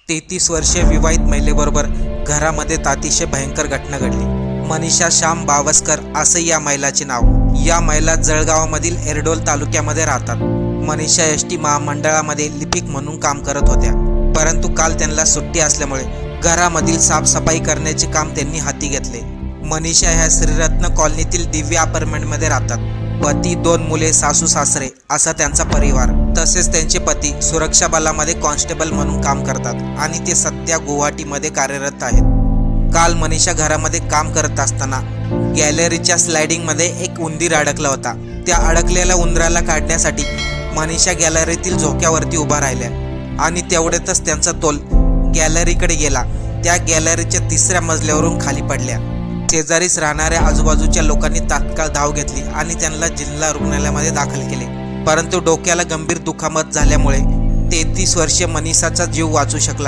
33 वर्षीय विवाहित महिलेबरोबर घरामध्ये अतिशय भयंकर घटना घडली। मनीषा श्याम बावस्कर असे या महिलाचे नाव। या महिला जळगावमधील एरडोल तालुक्यामध्ये राहतात। मनीषा एसटी महामंडळामध्ये लिपिक म्हणून काम करत होत्या, परंतु काल त्यांना सुट्टी असल्यामुळे घरामधील साफसफाई करण्याचे काम त्यांनी हाती घेतले। मनीषा ह्या श्रीरत्न कॉलनीतील दिव्य अपार्टमेंटमध्ये राहतात। पती, 2 मुले, सासू सासरे असा त्यांचा परिवार। तसेच त्यांचे पती सुरक्षा बलामध्ये कॉन्स्टेबल म्हणून काम करतात आणि ते सध्या गुवाहाटीमध्ये कार्यरत आहेत। काल मनीषा घरामध्ये काम करत असताना गॅलरीच्या स्लायडिंगमध्ये एक उंदीर अडकला होता। त्या अडकलेल्या उंदराला काढण्यासाठी मनीषा गॅलरीतील झोक्यावरती उभा राहिल्या आणि तेवढ्यातच त्यांचा तोल गॅलरीकडे गेला। त्या गॅलरीच्या 3ऱ्या मजल्यावरून खाली पडल्या। शेजारीच राहणाऱ्या आजूबाजूच्या लोकांनी तात्काळ धाव घेतली आणि त्यांना जिल्हा रुग्णालयामध्ये दाखल केले, परंतु डोक्याला गंभीर दुखापत झाल्यामुळे 33 वर्षीय मनीषाचा जीव वाचू शकला